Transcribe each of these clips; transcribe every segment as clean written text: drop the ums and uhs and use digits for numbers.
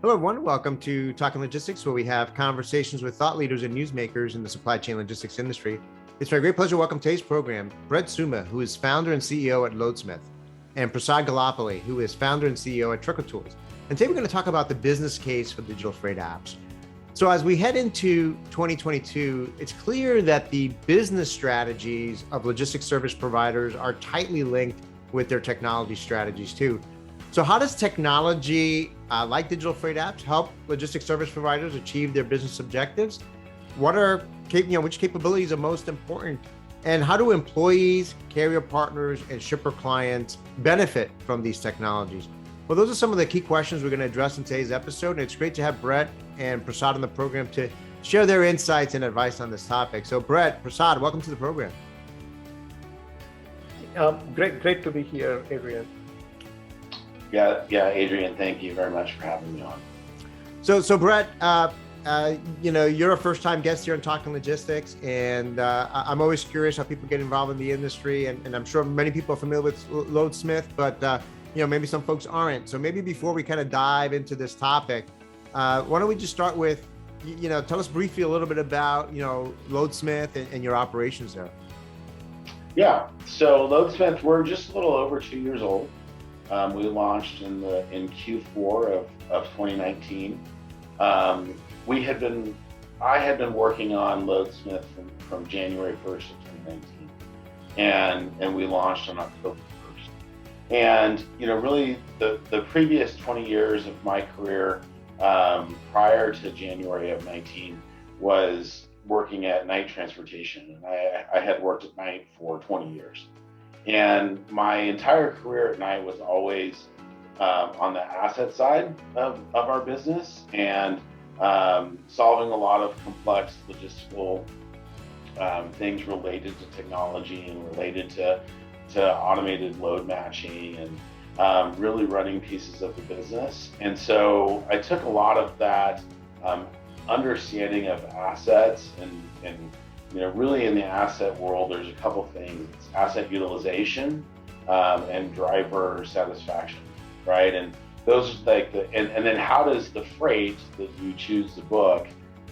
Hello, everyone. Welcome to Talking Logistics, where we have conversations with thought leaders and newsmakers in the supply chain logistics industry. It's my great pleasure to welcome today's program, Brett Suma, who is founder and CEO at Loadsmith, and Prasad Gollapalli, who is founder and CEO at Tools. And today we're going to talk about the business case for digital freight apps. So as we head into 2022, it's clear that the business strategies of logistics service providers are tightly linked with their technology strategies too. So how does technology like digital freight apps help logistics service providers achieve their business objectives? Which capabilities are most important? And how do employees, carrier partners, and shipper clients benefit from these technologies? Well, those are some of the key questions we're going to address in today's episode. And it's great to have Brett and Prasad on the program to share their insights and advice on this topic. So Brett, Prasad, welcome to the program. Great to be here, Adrian. Yeah, Adrian, thank you very much for having me on. So Brett, you're a first-time guest here on Talking Logistics, and I'm always curious how people get involved in the industry, and I'm sure many people are familiar with Loadsmith, but maybe some folks aren't. So maybe before we kind of dive into this topic, why don't we just start with, tell us briefly a little bit about, Loadsmith and your operations there. Yeah, so Loadsmith, we're just a little over 2 years old. We launched in Q4 of 2019. I had been working on Loadsmith from January 1st of 2019, and we launched on October 1st. And really the previous 20 years of my career prior to January of 19 was working at night transportation, and I had worked at night for 20 years. And my entire career at night was always on the asset side of our business and solving a lot of complex logistical things related to technology and related to automated load matching and really running pieces of the business. And so I took a lot of that understanding of assets and really in the asset world, there's a couple things: it's asset utilization and driver satisfaction, right? And those are and then how does the freight that you choose to book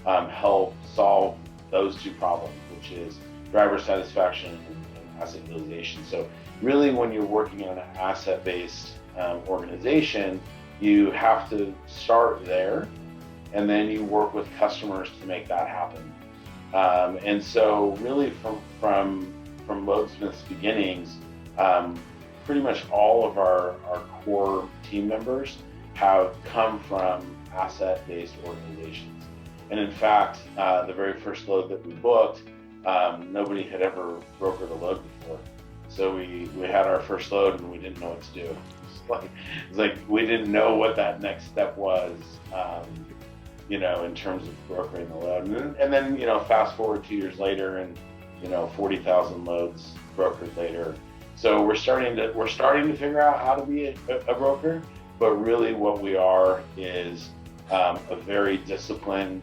help solve those two problems, which is driver satisfaction and asset utilization. So really, when you're working in an asset-based organization, you have to start there, and then you work with customers to make that happen. And so really from Loadsmith's beginnings, pretty much all of our core team members have come from asset-based organizations. And in fact, the very first load that we booked, nobody had ever brokered a load before. So we had our first load and we didn't know what to do. It's like we didn't know what that next step was. In terms of brokering the load. And then, fast forward 2 years later and, 40,000 loads brokered later. So we're starting to figure out how to be a broker, but really what we are is a very disciplined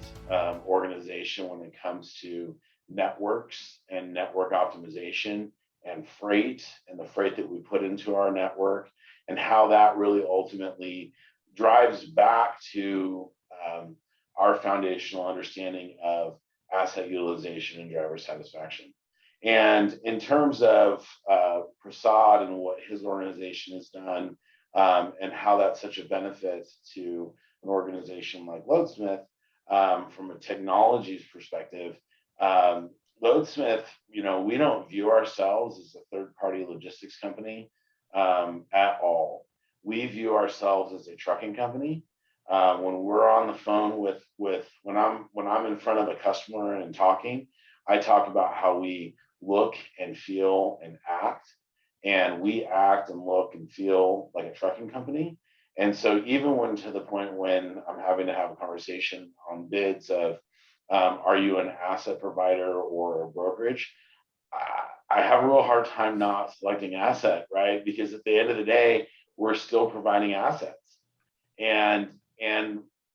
organization when it comes to networks and network optimization and freight and the freight that we put into our network and how that really ultimately drives back to our foundational understanding of asset utilization and driver satisfaction. And in terms of Prasad and what his organization has done and how that's such a benefit to an organization like Loadsmith, from a technologies perspective, Loadsmith, we don't view ourselves as a third-party logistics company at all. We view ourselves as a trucking company. When we're on the phone when I'm in front of a customer and talking, I talk about how we look and feel and act, and we act and look and feel like a trucking company. And so even to the point when I'm having to have a conversation on bids of, are you an asset provider or a brokerage? I have a real hard time not selecting asset, right? Because at the end of the day, we're still providing assets. And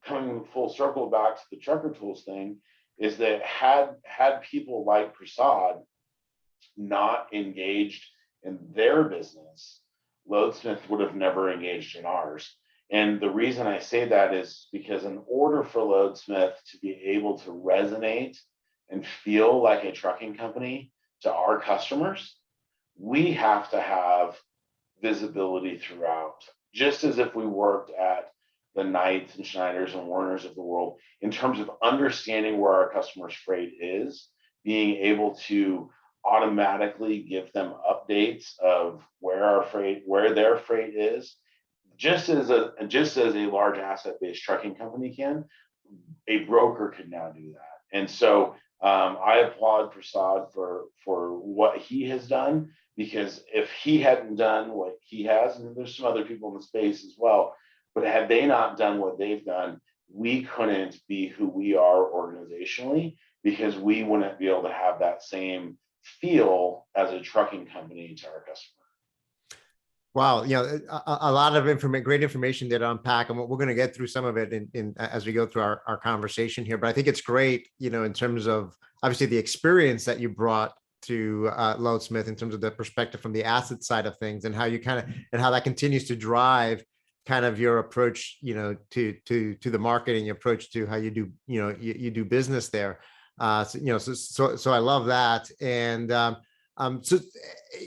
coming full circle back to the trucker tools thing is that had people like Prasad not engaged in their business, Loadsmith would have never engaged in ours. And the reason I say that is because in order for Loadsmith to be able to resonate and feel like a trucking company to our customers, we have to have visibility throughout, just as if we worked at the Knights and Schneiders and Warners of the world, in terms of understanding where our customers' freight is, being able to automatically give them updates of where their freight is, just as a large asset-based trucking company can, a broker can now do that. And so I applaud Prasad for what he has done, because if he hadn't done what he has, and there's some other people in the space as well, but had they not done what they've done, we couldn't be who we are organizationally, because we wouldn't be able to have that same feel as a trucking company to our customer. Wow, a lot of great information there to unpack, and we're going to get through some of it in as we go through our conversation here. But I think it's great, in terms of obviously the experience that you brought to Loadsmith, in terms of the perspective from the asset side of things, and how you and how that continues to drive kind of your approach, to the marketing, your approach to how you do, you do business there. So I love that. And so,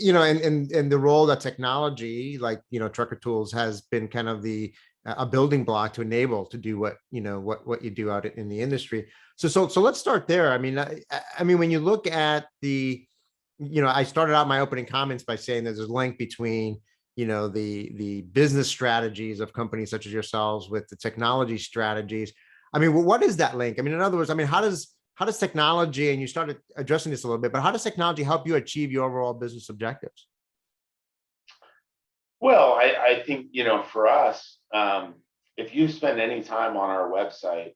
and the role that technology, like, Trucker Tools, has been kind of a building block to enable to do what you do out in the industry. So let's start there. I mean, when you look at I started out my opening comments by saying there's a link between, the business strategies of companies such as yourselves with the technology strategies. I mean, what is that link? I mean, in other words, how does technology, and you started addressing this a little bit, but how does technology help you achieve your overall business objectives? Well, I think, for us, if you spend any time on our website,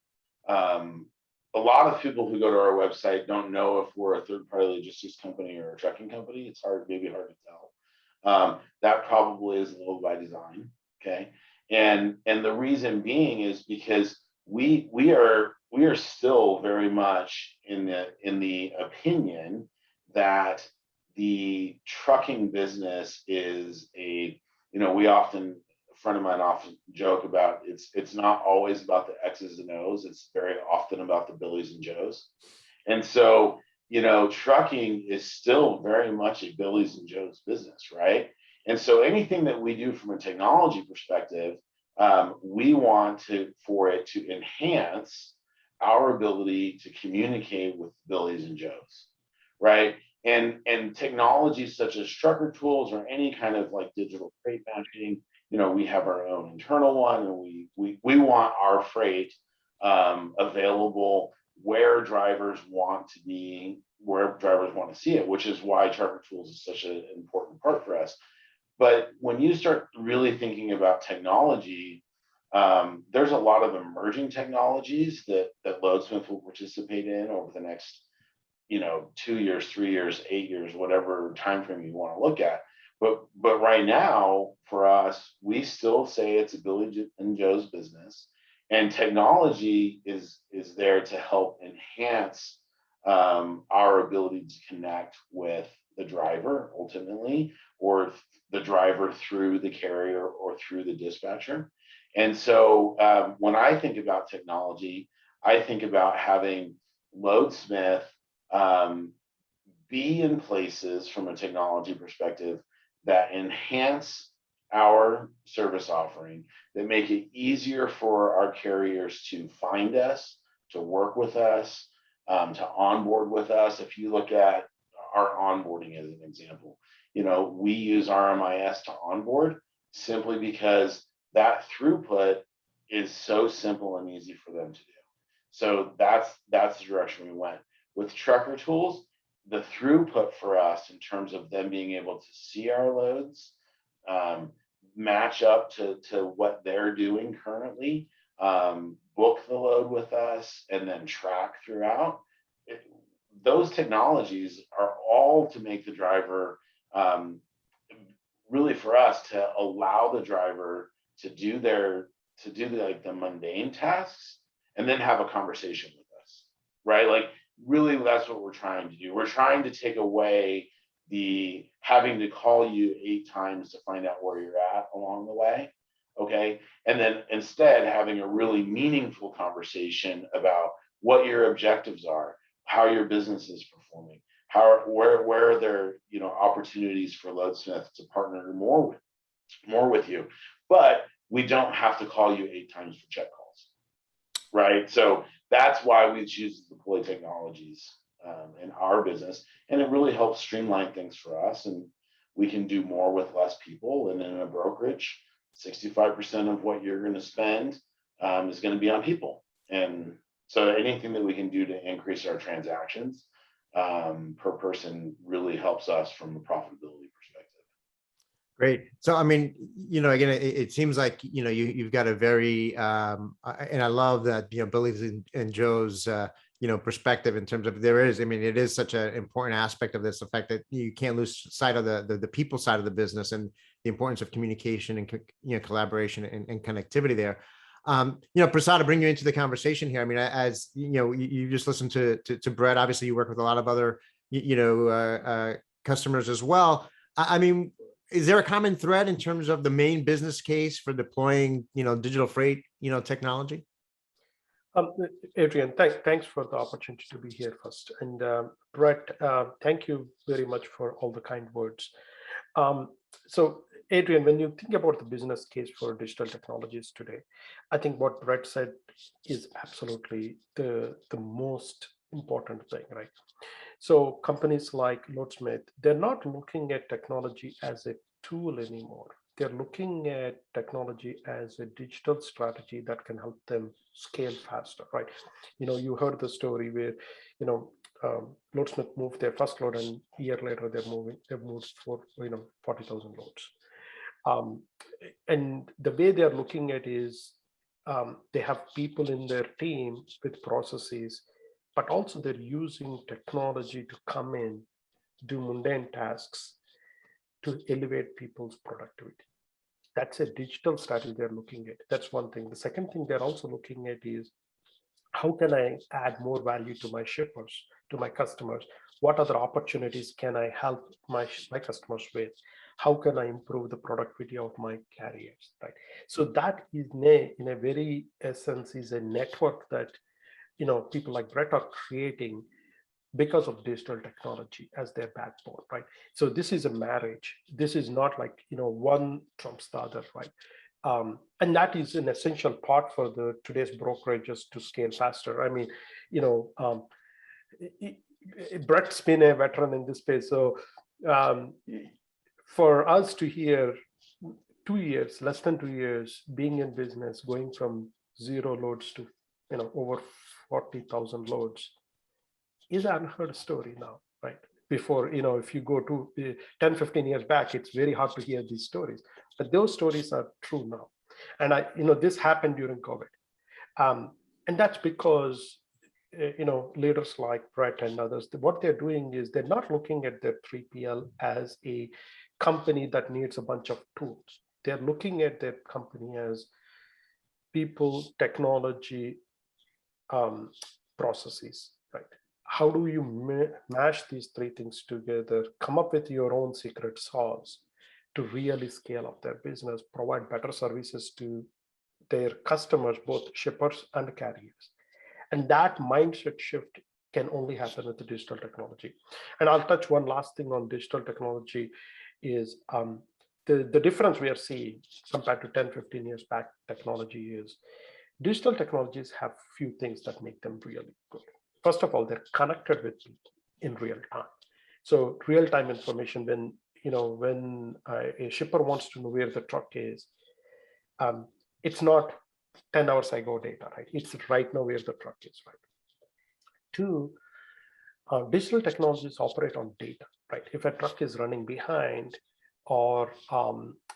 a lot of people who go to our website don't know if we're a third-party logistics company or a trucking company. It's maybe hard to tell. That probably is a little by design, okay? And the reason being is because we are still very much in the opinion that the trucking business is a friend of mine often joke about it's not always about the X's and O's. It's very often about the Billies and Joes. And so, trucking is still very much a Billies and Joes business, right? And so anything that we do from a technology perspective, we want for it to enhance our ability to communicate with Billies and Joes, right? And technologies such as Trucker Tools or any kind of like digital freight matching, we have our own internal one, and we want our freight available where drivers want to be, where drivers want to see it, which is why Trucker Tools is such an important part for us. But when you start really thinking about technology, there's a lot of emerging technologies that Loadsmith will participate in over the next 2 years, 3 years, 8 years, whatever time frame you want to look at. But right now, for us, we still say it's a Billy and Joe's business, and technology is there to help enhance our ability to connect with the driver ultimately, or the driver through the carrier or through the dispatcher. And so when I think about technology, I think about having Loadsmith be in places from a technology perspective that enhance our service offering, that make it easier for our carriers to find us, to work with us, to onboard with us. If you look at our onboarding as an example, we use RMIS to onboard simply because that throughput is so simple and easy for them to do. So that's the direction we went. With Trucker Tools, the throughput for us in terms of them being able to see our loads, match up to what they're doing currently, book the load with us, and then track throughout. Those technologies are all to make the driver, really for us to allow the driver to do the mundane tasks and then have a conversation with us, right? Like, really, that's what we're trying to do. We're trying to take away the having to call you 8 times to find out where you're at along the way. okay? And then instead having a really meaningful conversation about what your objectives are, how your business is performing, where are there, opportunities for Loadsmith to partner more with you. But we don't have to call you 8 times for check calls, right? So that's why we choose to deploy technologies in our business, and it really helps streamline things for us, and we can do more with less people. And in a brokerage, 65% of what you're going to spend is going to be on people, and so anything that we can do to increase our transactions per person really helps us from a profitability perspective. Great. So, I mean, again, it seems like, you've got a very, and I love that, Billy's and Joe's, perspective in terms of it is such an important aspect of this, the fact that you can't lose sight of the people side of the business and the importance of communication and, collaboration and connectivity there. Prasad, to bring you into the conversation here. I mean, as you just listened to Brett. Obviously, you work with a lot of other, customers as well. I mean, is there a common thread in terms of the main business case for deploying, digital freight, technology? Adrian, thanks for the opportunity to be here first. And Brett, thank you very much for all the kind words. So Adrian, when you think about the business case for digital technologies today, I think what Brett said is absolutely the most important thing, right? So companies like Loadsmith, they're not looking at technology as a tool anymore. They're looking at technology as a digital strategy that can help them scale faster, right? You heard the story where, Loadsmith moved their first load, and a year later they've moved for 40,000 loads. And the way they're looking at is they have people in their team with processes, but also they're using technology to come in, do mundane tasks to elevate people's productivity. That's a digital strategy they're looking at. That's one thing. The second thing they're also looking at is, how can I add more value to my shippers, to my customers? What other opportunities can I help my customers with? How can I improve the productivity of my carriers, right? So that is in a very essence is a network that people like Brett are creating because of digital technology as their backbone, right? So this is a marriage. This is not like one trumps the other, right? And that is an essential part for today's brokerages to scale faster. I mean, Brett's been a veteran in this space, so for us to hear 2 years, less than 2 years, being in business, going from 0 loads to over 40,000 loads is an unheard story now, right? Before, if you go to 10, 15 years back, it's very hard to hear these stories, but those stories are true now. And this happened during COVID. And that's because, leaders like Brett and others, what they're doing is they're not looking at their 3PL as a company that needs a bunch of tools. They're looking at their company as people, technology, processes, right? How do you mash these 3 things together, come up with your own secret sauce to really scale up their business, provide better services to their customers, both shippers and carriers? And that mindset shift can only happen with the digital technology. And I'll touch one last thing on digital technology is the difference we are seeing compared to 10, 15 years back technology is digital technologies have few things that make them really good. First of all, they're connected with people in real time. So real-time information, when a shipper wants to know where the truck is, it's not 10 hours ago data, right? It's right now where the truck is, right? 2, digital technologies operate on data, right? If a truck is running behind, or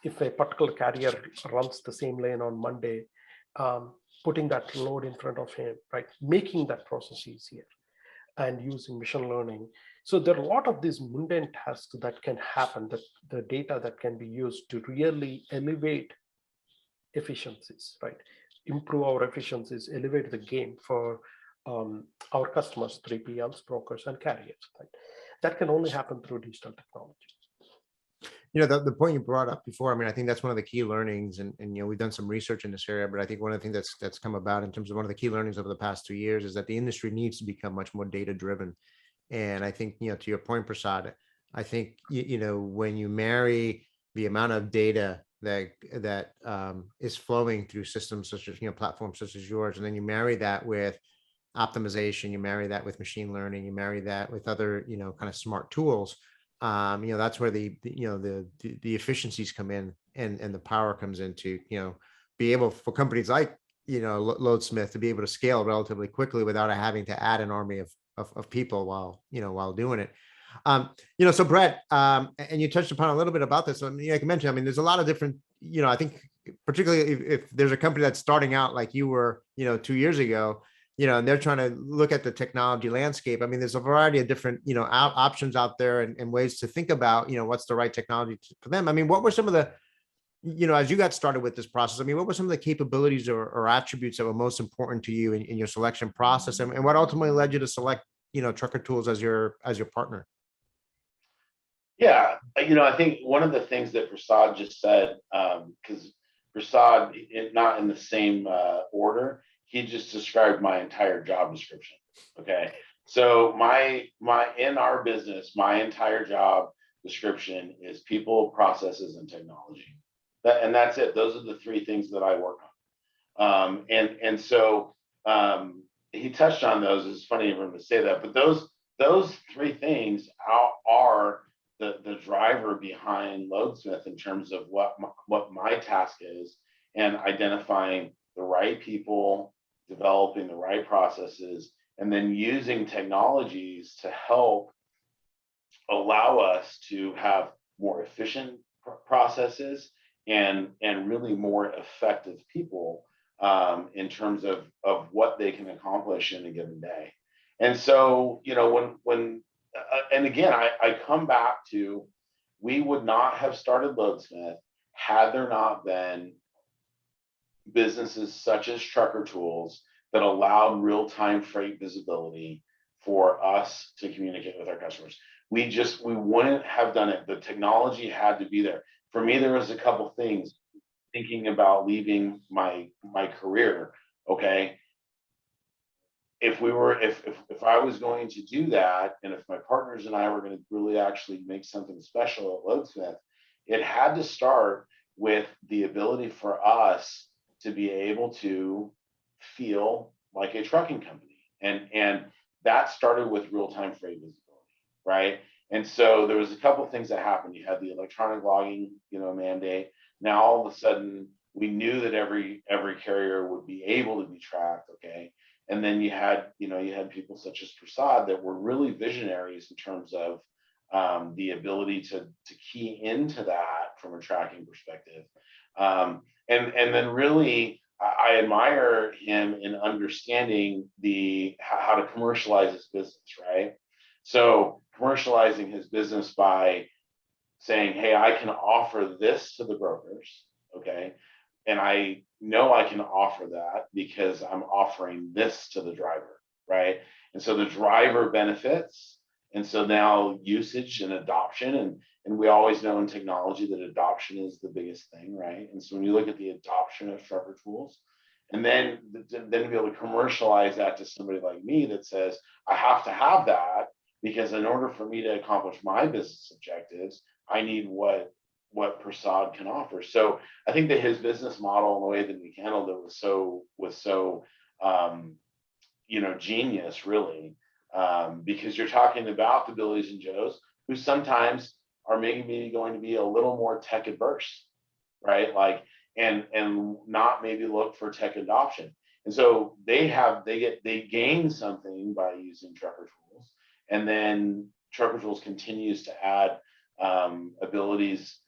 if a particular carrier runs the same lane on Monday, putting that load in front of him, right? Making that process easier and using machine learning. So there are a lot of these mundane tasks that can happen, that the data that can be used to really elevate efficiencies, right? Improve our efficiencies, elevate the game for our customers, 3PLs, brokers, and carriers, right? That can only happen through digital technology. the point you brought up before, I mean, I think that's one of the key learnings, and we've done some research in this area, but I think one of the things that's come about in terms of one of the key learnings over the past 2 years is that the industry needs to become much more data driven. And I think, to your point, Prasad, I think, when you marry the amount of data that is flowing through systems such as, platforms such as yours, and then you marry that with optimization, you marry that with machine learning, you marry that with other, kind of smart tools, that's where the efficiencies come in, and the power comes into, be able for companies like, Loadsmith to be able to scale relatively quickly without having to add an army of people while doing it. So Brett, and you touched upon a little bit about this. I mean, like you mentioned, I mean, there's a lot of different, I think particularly if there's a company that's starting out like you were, 2 years ago, and they're trying to look at the technology landscape. I mean, there's a variety of different, options out there, and ways to think about, what's the right technology for them. I mean, what were some of the, as you got started with this process, I mean, what were some of the capabilities or attributes that were most important to you in your selection process, and what ultimately led you to select, Trucker Tools as your partner? Yeah, I think one of the things that Prasad just said, because Prasad, not in the same order, he just described my entire job description. Okay, so in our business, my entire job description is people, processes, and technology. And that's it. Those are the three things that I work on. And so he touched on those. It's funny for him to say that, but those three things are the driver behind Loadsmith in terms of what my task is, and identifying the right people, developing the right processes, and then using technologies to help allow us to have more efficient processes and really more effective people in terms of what they can accomplish in a given day. And so, when and again, I come back to, we would not have started Loadsmith had there not been businesses such as Trucker Tools that allowed real-time freight visibility for us to communicate with our customers. We wouldn't have done it. The technology had to be there. For me, there was a couple things thinking about leaving my career. Okay, if I was going to do that, and if my partners and I were going to really actually make something special at Loadsmith, it had to start with the ability for us to be able to feel like a trucking company. And that started with real-time freight visibility, right? And so there was a couple of things that happened. You had the electronic logging, mandate. Now all of a sudden we knew that every carrier would be able to be tracked, okay? And then you had people such as Prasad that were really visionaries in terms of the ability to key into that from a tracking perspective. And then really, I admire him in understanding how to commercialize his business, right? So commercializing his business by saying, hey, I can offer this to the brokers, okay? And I know I can offer that because I'm offering this to the driver, right? And so the driver benefits. And so now usage and adoption, and we always know in technology that adoption is the biggest thing, right? And so when you look at the adoption of Trucker Tools, and then to be able to commercialize that to somebody like me that says, I have to have that because in order for me to accomplish my business objectives, I need what Prasad can offer. So I think that his business model and the way that we handled it was so genius, really, because you're talking about the Billies and Joes who sometimes are maybe going to be a little more tech adverse, right? Like, and not maybe look for tech adoption. And so they gain something by using Trucker Tools, and then Trucker Tools continues to add abilities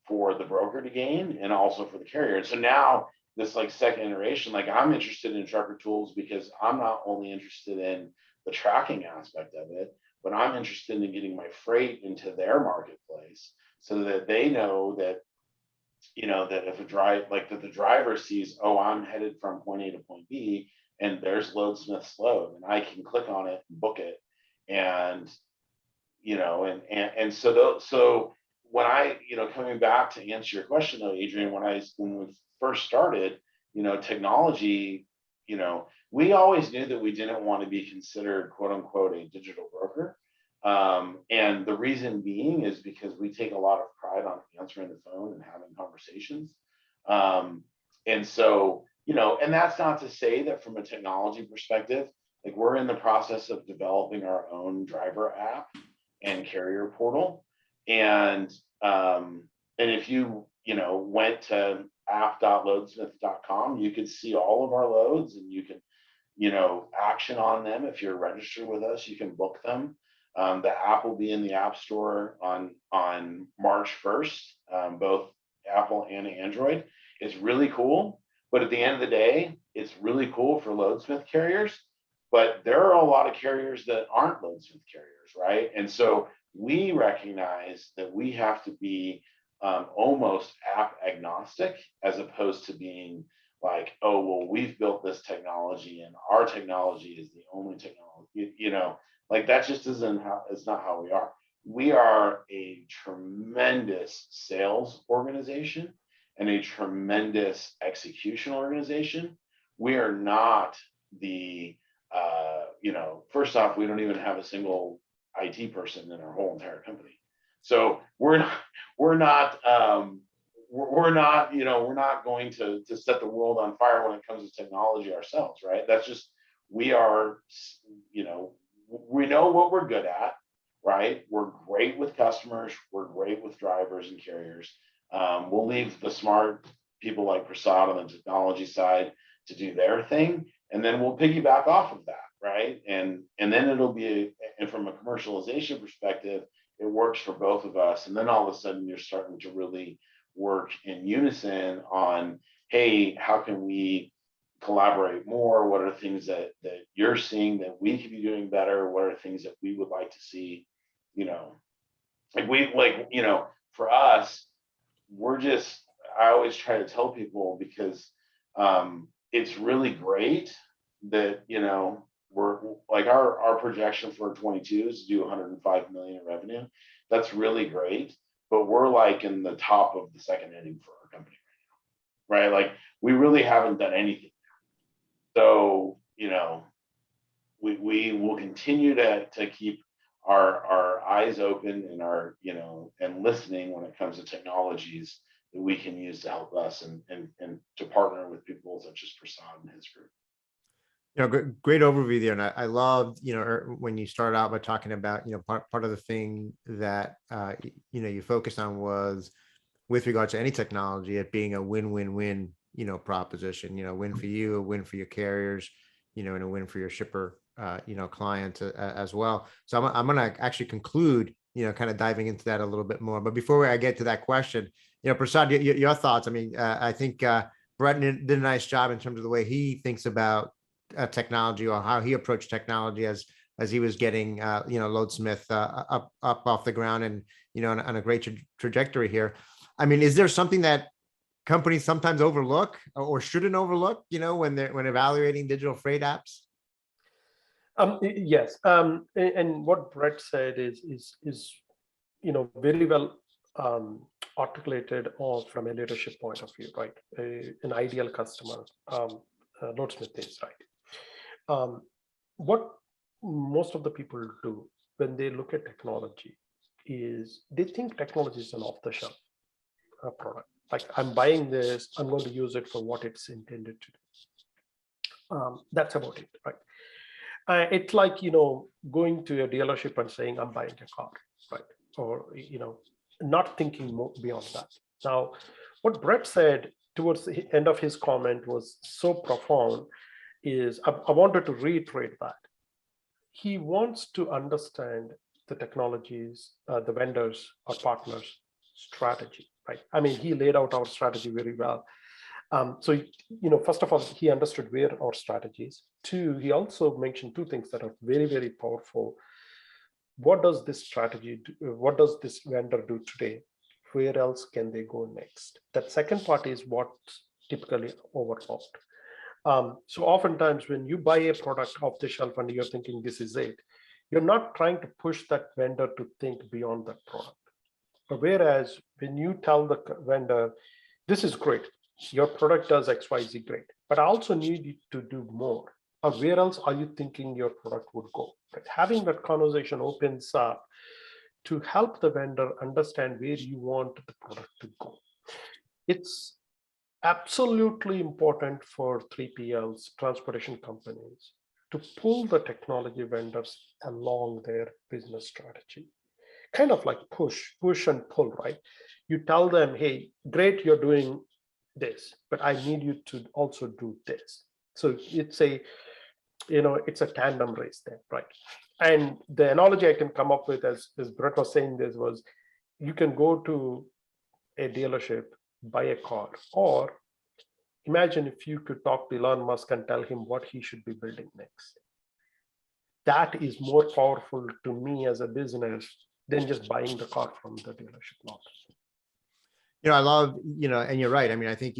for the broker to gain and also for the carrier. And so now this second iteration, I'm interested in Trucker Tools because I'm not only interested in the tracking aspect of it, but I'm interested in getting my freight into their marketplace so that they know that, that if the driver sees, oh, I'm headed from point A to point B and there's Loadsmith's load and I can click on it and book it. And, so when I, coming back to answer your question though, Adrian, when we first started, technology, we always knew that we didn't want to be considered quote unquote a digital broker. And the reason being is because we take a lot of pride on answering the phone and having conversations. And so, and that's not to say that from a technology perspective, like we're in the process of developing our own driver app and carrier portal. And if you, went to app.loadsmith.com, you could see all of our loads and you can, action on them. If you're registered with us, you can book them. The app will be in the App Store on March 1st, both Apple and Android. It's really cool. But at the end of the day, it's really cool for Loadsmith carriers. But there are a lot of carriers that aren't Loadsmith carriers, right? And so we recognize that we have to be almost app agnostic, as opposed to being like, oh, well, we've built this technology and our technology is the only technology, like that just it's not how we are. We are a tremendous sales organization and a tremendous execution organization. We are not the, first off, we don't even have a single IT person in our whole entire company. So we're not going to set the world on fire when it comes to technology ourselves, right? That's just, we are, we know what we're good at, right? We're great with customers. We're great with drivers and carriers. We'll leave the smart people like Prasad on the technology side to do their thing, and then we'll piggyback off of that, right? And then it'll be, and from a commercialization perspective, it works for both of us. And then all of a sudden you're starting to really work in unison on, hey, how can we collaborate more? What are things that you're seeing that we could be doing better? What are things that we would like to see? For us, I always try to tell people, because it's really great that, we're like our projection for 22 is to do 105 million in revenue. That's really great, but we're like in the top of the second inning for our company right now, right? Like we really haven't done anything. So, we will continue to keep our eyes open and our, and listening when it comes to technologies that we can use to help us and to partner with people such as Prasad and his group. Great overview there. And I loved, when you started out by talking about, part of the thing that, you focused on was with regard to any technology, it being a win-win-win, proposition, win for you, a win for your carriers, and a win for your shipper, clients as well. So I'm going to actually conclude, kind of diving into that a little bit more. But before I get to that question, Prasad, your thoughts. I mean, I think Brett did a nice job in terms of the way he thinks about technology, or how he approached technology as he was getting, Loadsmith up off the ground and, on a great trajectory here. I mean, is there something that companies sometimes overlook or shouldn't overlook, when evaluating digital freight apps? Yes. And what Brett said is very well articulated from a leadership point of view, right? An ideal customer, Loadsmith is, right? What most of the people do when they look at technology is they think technology is an off-the-shelf product. Like, I'm buying this, I'm going to use it for what it's intended to do. That's about it, right? It's like, going to a dealership and saying, I'm buying a car, right? Or, not thinking more beyond that. Now, what Brett said towards the end of his comment was so profound, is I wanted to reiterate that. He wants to understand the technologies, the vendors or partners' strategy, right? I mean, he laid out our strategy very well. So, first of all, he understood where our strategy is. Two, he also mentioned two things that are very, very powerful. What does this strategy do? What does this vendor do today? Where else can they go next? That second part is what's typically overlooked. So oftentimes when you buy a product off the shelf and you're thinking this is it, you're not trying to push that vendor to think beyond that product, Whereas when you tell the vendor, this is great, your product does XYZ great, but I also need you to do more. Or where else are you thinking your product would go? Right? Having that conversation opens up to help the vendor understand where you want the product to go. It's absolutely important for 3PLs, transportation companies, to pull the technology vendors along their business strategy. Kind of like push and pull, right? You tell them, hey, great, you're doing this, but I need you to also do this. So it's a tandem race there, right? And the analogy I can come up with, as Brett was saying this, was you can go to a dealership, buy a car, or imagine if you could talk to Elon Musk and tell him what he should be building next. That is more powerful to me as a business than just buying the car from the dealership lot. I love, and you're right. I mean, I think,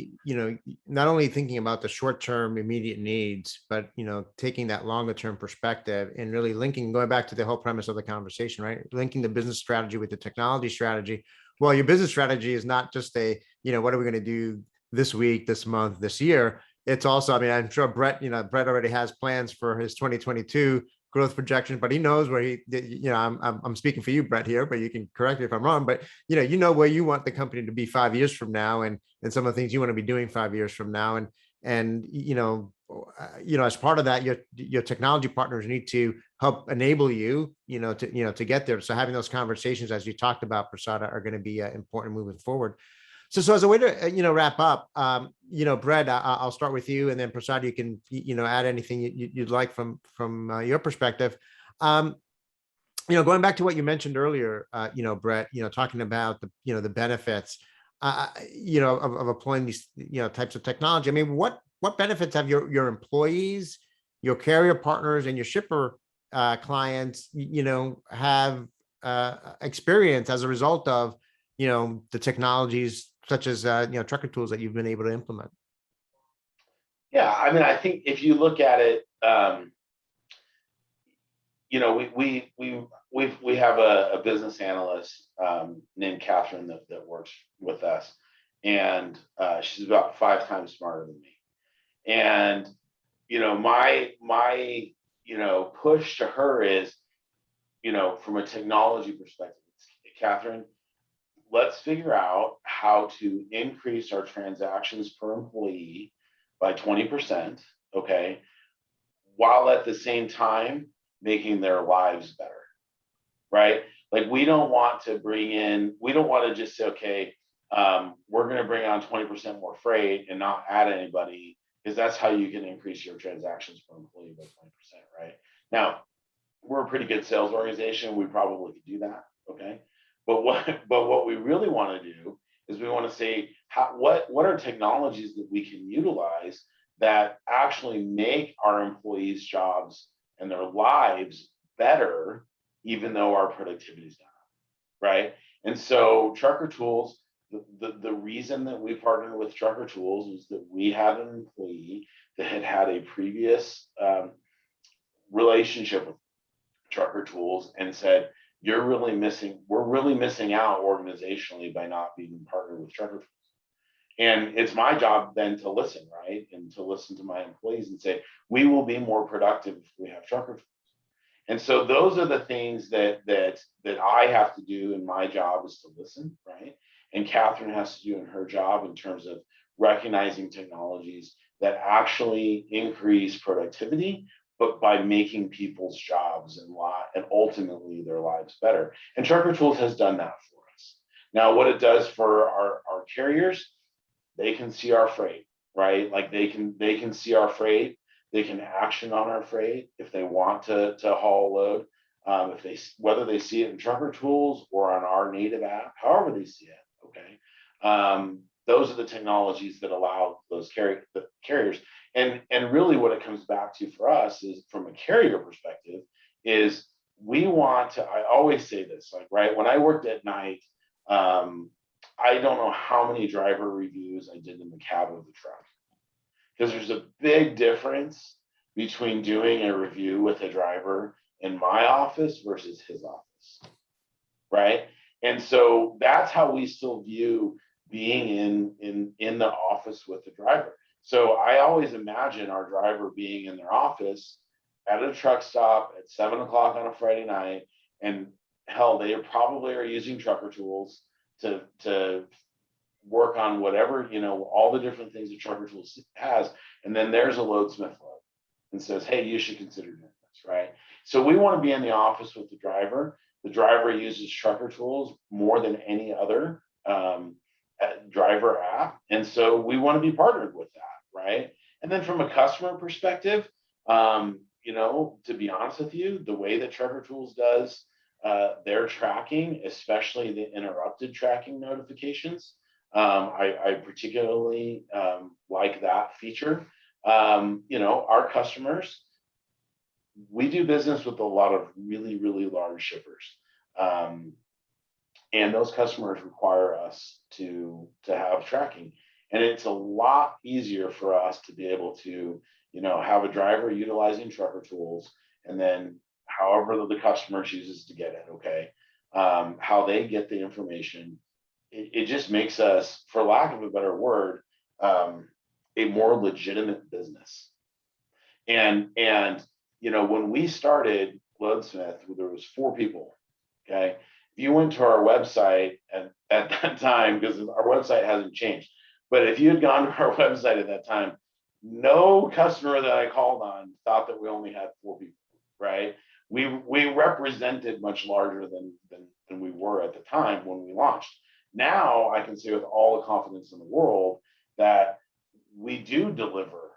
not only thinking about the short-term immediate needs, but, taking that longer-term perspective and really going back to the whole premise of the conversation, right? Linking the business strategy with the technology strategy. Well, your business strategy is not just what are we going to do this week, this month, this year? It's also, I mean, I'm sure Brett already has plans for his 2022 growth projections, but he knows where I'm speaking for you, Brett, here, but you can correct me if I'm wrong, but where you want the company to be 5 years from now, and some of the things you want to be doing 5 years from now. And as part of that, your technology partners need to help enable you, to get there. So having those conversations, as you talked about, Prasad, are going to be important moving forward. So as a way to, wrap up, Brett, I'll start with you, and then Prasad, you can, add anything you'd like from your perspective. Going back to what you mentioned earlier, Brett, talking about the benefits, of employing these, types of technology. I mean, what benefits have your employees, your carrier partners, and your shipper clients, have experienced as a result of, the technologies such as, trucker tools that you've been able to implement? Yeah, I mean, I think if you look at it, we have a business analyst named Catherine that works with us, and she's about 5 times smarter than me. And my push to her is, from a technology perspective, Catherine, let's figure out how to increase our transactions per employee by 20%, okay, while at the same time making their lives better, right? Like, we don't want to just say, okay, we're going to bring on 20% more freight and not add anybody, because that's how you can increase your transactions per employee by 20%, right? Now, we're a pretty good sales organization. We probably could do that, okay? But what we really want to do is we want to say, what are technologies that we can utilize that actually make our employees' jobs and their lives better, even though our productivity is down, right? And so Trucker Tools, the reason that we partnered with Trucker Tools was that we had an employee that had a previous relationship with Trucker Tools and said, we're really missing out organizationally by not being partnered with Trucker Tools. And it's my job then to listen, right? And to listen to my employees and say, we will be more productive if we have Trucker Tools. And so those are the things that I have to do in my job, is to listen, right? And Catherine has to do in her job in terms of recognizing technologies that actually increase productivity, but by making people's jobs and ultimately their lives better. And Trucker Tools has done that for us. Now, what it does for our carriers, they can see our freight, right? Like they can see our freight. They can action on our freight if they want to haul a load. Whether they see it in Trucker Tools or on our native app, however they see it, okay. Those are the technologies that allow those carriers. And really what it comes back to for us is, from a carrier perspective, is we want to, I always say this, like, right, when I worked at night, I don't know how many driver reviews I did in the cab of the truck. Because there's a big difference between doing a review with a driver in my office versus his office, right? And so that's how we still view being in the office with the driver. So I always imagine our driver being in their office at a truck stop at 7 o'clock on a Friday night, and hell, they probably are using trucker tools to work on whatever, all the different things that Trucker Tools has. And then there's a Loadsmith load and says, hey, you should consider doing this, right? So we want to be in the office with the driver. The driver uses Trucker Tools more than any other driver app. And so we want to be partnered with that, right? And then from a customer perspective, to be honest with you, the way that Trucker Tools does their tracking, especially the interrupted tracking notifications, I particularly like that feature. Our customers, we do business with a lot of really, really large shippers. And those customers require us to have tracking. And it's a lot easier for us to be able to, have a driver utilizing Trucker Tools, and then however the customer chooses to get it, okay, how they get the information. It just makes us, for lack of a better word, a more legitimate business. And when we started Loadsmith, there was 4 people. Okay, if you went to our website at that time, because our website hasn't changed, but if you had gone to our website at that time, no customer that I called on thought that we only had 4 people. Right? We represented much larger than we were at the time when we launched. Now I can say with all the confidence in the world that we do deliver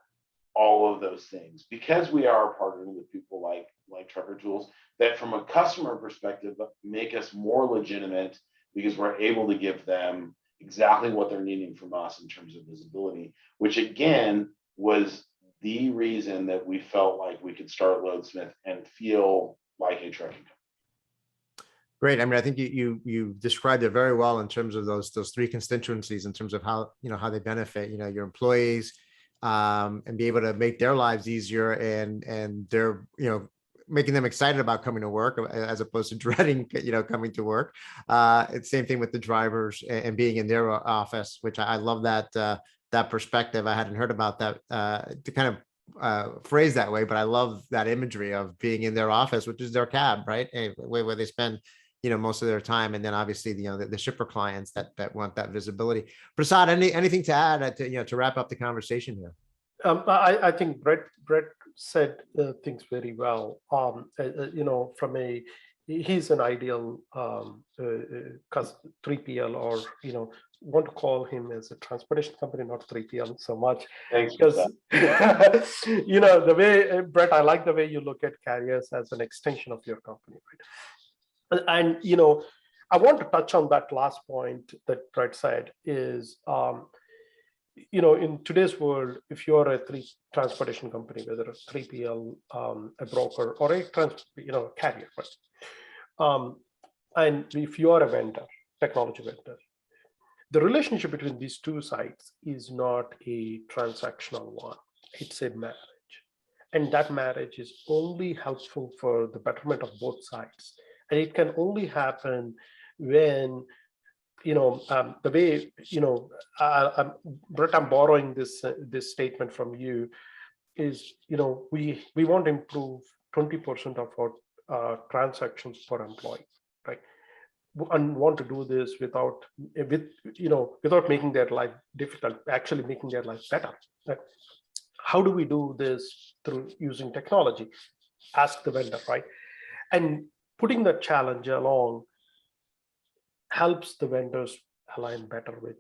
all of those things because we are partnering with people like Trucker Tools, that from a customer perspective make us more legitimate because we're able to give them exactly what they're needing from us in terms of visibility, which again was the reason that we felt like we could start Loadsmith and feel like a trucking company. Great. I mean, I think you described it very well in terms of those 3 constituencies in terms of how they benefit, your employees, and be able to make their lives easier, and they're, making them excited about coming to work as opposed to dreading, coming to work. It's same thing with the drivers and being in their office, which I love that perspective. I hadn't heard about that to kind of phrase that way, but I love that imagery of being in their office, which is their cab, right? Where they spend, most of their time. And then obviously, the shipper clients that want that visibility. Prasad, anything to add to wrap up the conversation here? I think Brett said things very well. He's an ideal 3PL, or want to call him as a transportation company, not 3PL so much. Thanks. Because the way, Brett, I like the way you look at carriers as an extension of your company, right? And I want to touch on that last point that Brett said is, in today's world, if you're a transportation company, whether a 3PL, a broker, or a carrier, right? And if you are a vendor, technology vendor, the relationship between these 2 sides is not a transactional one. It's a marriage. And that marriage is only helpful for the betterment of both sides. And it can only happen when, the way, Brett, I'm borrowing this statement from you, is, we want to improve 20% of our transactions per employee, right? And want to do this without making their life difficult, actually making their life better. Right? How do we do this? Through using technology. Ask the vendor, right? And putting the challenge along helps the vendors align better with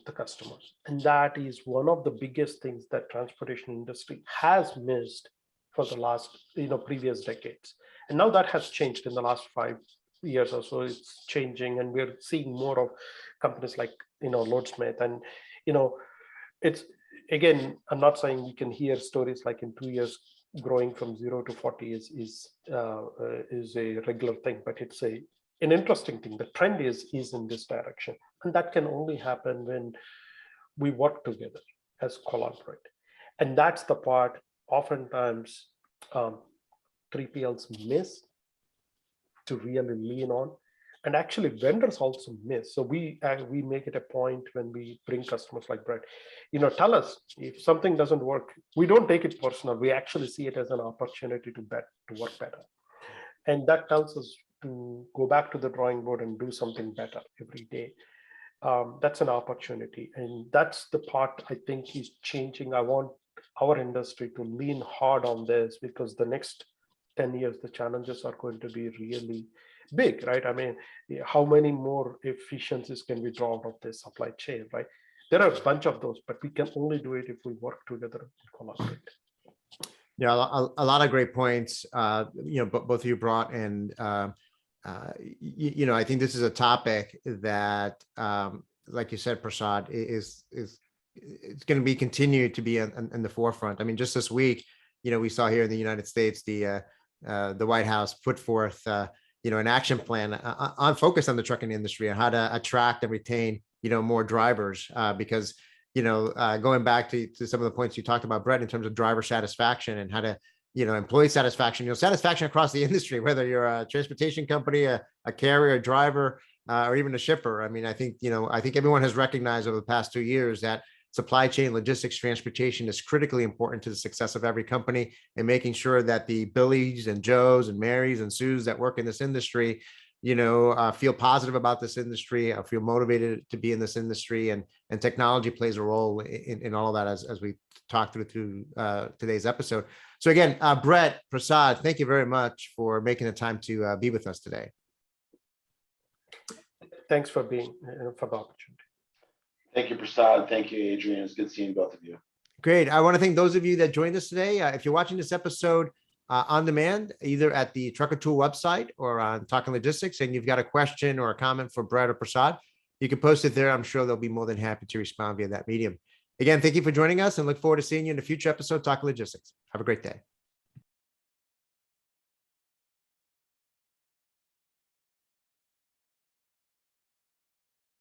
the customers. And that is one of the biggest things that transportation industry has missed for the last, previous decades. And now that has changed in the last 5 years or so. It's changing, and we're seeing more of companies like, Loadsmith. And, it's, again, I'm not saying we can hear stories like in 2 years growing from 0 to 40 is a regular thing, but it's an interesting thing. The trend is in this direction, and that can only happen when we work together as collaborate. And that's the part oftentimes 3PLs miss to really lean on. And actually vendors also miss. So we make it a point when we bring customers like Brett, tell us if something doesn't work. We don't take it personal. We actually see it as an opportunity to work better. And that tells us to go back to the drawing board and do something better every day. That's an opportunity. And that's the part I think is changing. I want our industry to lean hard on this, because the next 10 years, the challenges are going to be really big, right? I mean, how many more efficiencies can we draw out of this supply chain, right? There are a bunch of those, but we can only do it if we work together and collaborate. Yeah, a lot of great points, both of you brought. And, I think this is a topic that, like you said, Prasad, is it's going to be continued to be in the forefront. I mean, just this week, we saw here in the United States, the White House put forth, an action plan on focus on the trucking industry and how to attract and retain, more drivers, because, going back to some of the points you talked about, Brett, in terms of driver satisfaction and how to, employee satisfaction, satisfaction across the industry, whether you're a transportation company, a carrier, a driver, or even a shipper. I mean, I think everyone has recognized over the past 2 years that supply chain, logistics, transportation is critically important to the success of every company, and making sure that the Billies and Joes and Marys and Sues that work in this industry, feel positive about this industry, feel motivated to be in this industry, and technology plays a role in all of that, as we talked through today's episode. So again, Brett, Prasad, thank you very much for making the time to be with us today. Thanks for being for the opportunity. Thank you, Prasad. Thank you, Adrian. It's good seeing both of you. Great. I want to thank those of you that joined us today. If you're watching this episode on demand, either at the Trucker Tool website or on Talking Logistics, and you've got a question or a comment for Brett or Prasad, you can post it there. I'm sure they'll be more than happy to respond via that medium. Again, thank you for joining us, and look forward to seeing you in a future episode of Talking Logistics. Have a great day.